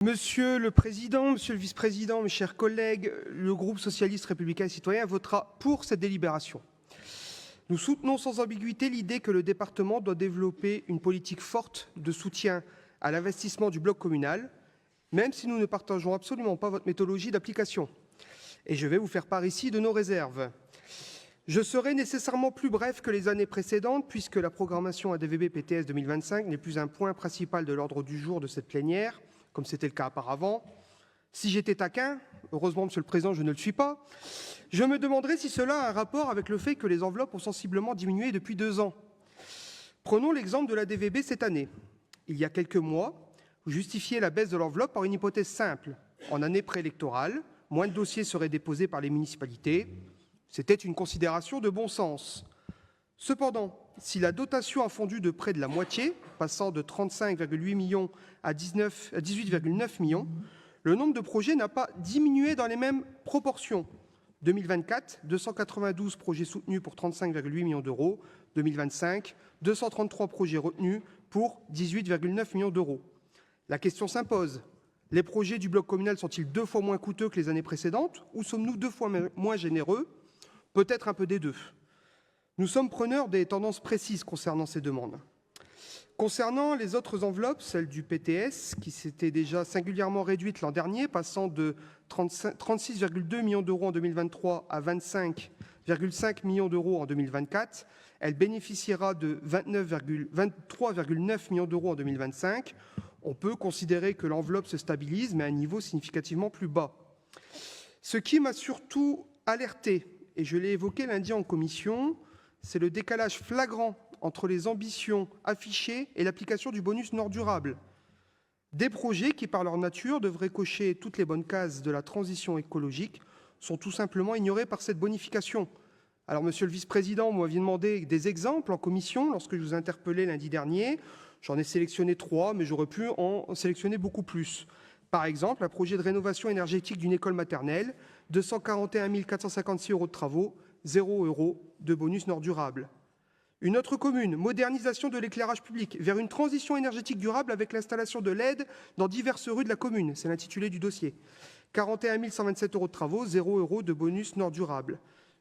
Monsieur le Président, Monsieur le Vice-président, mes chers collègues, le groupe socialiste républicain et citoyen votera pour cette délibération. Nous soutenons sans ambiguïté l'idée que le département doit développer une politique forte de soutien à l'investissement du bloc communal, même si nous ne partageons absolument pas votre méthodologie d'application. Et je vais vous faire part ici de nos réserves. Je serai nécessairement plus bref que les années précédentes, puisque la programmation ADVB-PTS 2025 n'est plus un point principal de l'ordre du jour de cette plénière, comme c'était le cas auparavant. Si j'étais taquin, heureusement, Monsieur le Président, je ne le suis pas, je me demanderais si cela a un rapport avec le fait que les enveloppes ont sensiblement diminué depuis 2 ans. Prenons l'exemple de la DVB cette année. Il y a quelques mois, vous justifiez la baisse de l'enveloppe par une hypothèse simple. En année préélectorale, moins de dossiers seraient déposés par les municipalités. C'était une considération de bon sens. Cependant, si la dotation a fondu de près de la moitié, passant de 35,8 millions à 18,9 millions, le nombre de projets n'a pas diminué dans les mêmes proportions. 2024, 292 projets soutenus pour 35,8 millions d'euros. 2025, 233 projets retenus pour 18,9 millions d'euros. La question s'impose. Les projets du bloc communal sont-ils 2 fois moins coûteux que les années précédentes ou sommes-nous 2 fois moins généreux? Peut-être un peu des deux. Nous sommes preneurs des tendances précises concernant ces demandes. Concernant les autres enveloppes, celle du PTS, qui s'était déjà singulièrement réduite l'an dernier, passant de 36,2 millions d'euros en 2023 à 25,5 millions d'euros en 2024, elle bénéficiera de 23,9 millions d'euros en 2025. On peut considérer que l'enveloppe se stabilise, mais à un niveau significativement plus bas. Ce qui m'a surtout alerté, et je l'ai évoqué lundi en commission, c'est le décalage flagrant entre les ambitions affichées et l'application du bonus Nord durable. Des projets qui, par leur nature, devraient cocher toutes les bonnes cases de la transition écologique sont tout simplement ignorés par cette bonification. Alors, Monsieur le Vice-président, vous m'aviez demandé des exemples en commission lorsque je vous interpellais lundi dernier. J'en ai sélectionné 3, mais j'aurais pu en sélectionner beaucoup plus. Par exemple, un projet de rénovation énergétique d'une école maternelle, 241 456 € de travaux, 0 € de bonus Nord durable. Une autre commune, modernisation de l'éclairage public vers une transition énergétique durable avec l'installation de LED dans diverses rues de la commune. C'est l'intitulé du dossier. 41 127 € de travaux, 0 € de bonus Nord durable.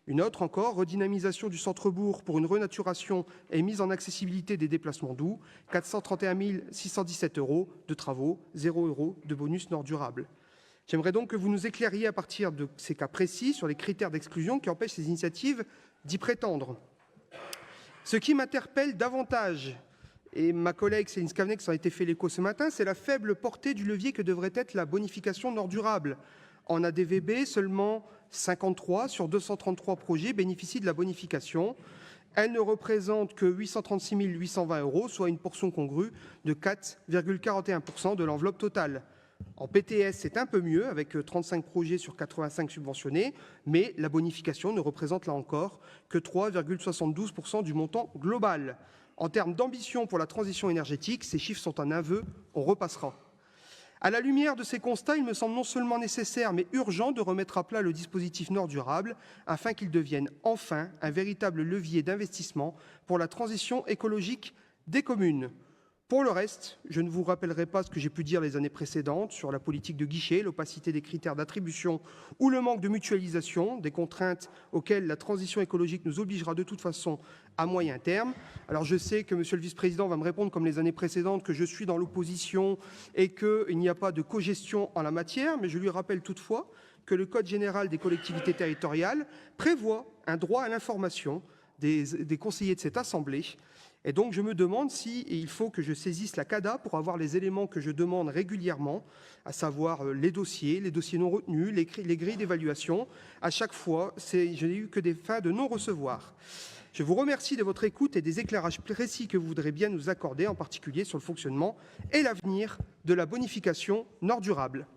Une autre encore, redynamisation du centre-bourg pour une renaturation et mise en accessibilité des déplacements doux, 431 617 € de travaux, 0 € de bonus Nord durable. J'aimerais donc que vous nous éclairiez à partir de ces cas précis sur les critères d'exclusion qui empêchent ces initiatives d'y prétendre. Ce qui m'interpelle davantage, et ma collègue Céline Scavenec s'en a été fait l'écho ce matin, c'est la faible portée du levier que devrait être la bonification Nord durable. En ADVB, seulement 53 sur 233 projets bénéficient de la bonification. Elle ne représente que 836 820 €, soit une portion congrue de 4,41% de l'enveloppe totale. En PTS, c'est un peu mieux, avec 35 projets sur 85 subventionnés, mais la bonification ne représente là encore que 3,72% du montant global. En termes d'ambition pour la transition énergétique, ces chiffres sont un aveu, on repassera. À la lumière de ces constats, il me semble non seulement nécessaire, mais urgent de remettre à plat le dispositif Nord durable, afin qu'il devienne enfin un véritable levier d'investissement pour la transition écologique des communes. Pour le reste, je ne vous rappellerai pas ce que j'ai pu dire les années précédentes sur la politique de guichet, l'opacité des critères d'attribution ou le manque de mutualisation, des contraintes auxquelles la transition écologique nous obligera de toute façon à moyen terme. Alors je sais que Monsieur le Vice-président va me répondre comme les années précédentes que je suis dans l'opposition et qu'il n'y a pas de cogestion en la matière, mais je lui rappelle toutefois que le Code général des collectivités territoriales prévoit un droit à l'information des conseillers de cette Assemblée. Et donc, je me demande s'il faut que je saisisse la CADA pour avoir les éléments que je demande régulièrement, à savoir les dossiers non retenus, les grilles d'évaluation. À chaque fois, je n'ai eu que des fins de non-recevoir. Je vous remercie de votre écoute et des éclairages précis que vous voudrez bien nous accorder, en particulier sur le fonctionnement et l'avenir de la bonification Nord durable.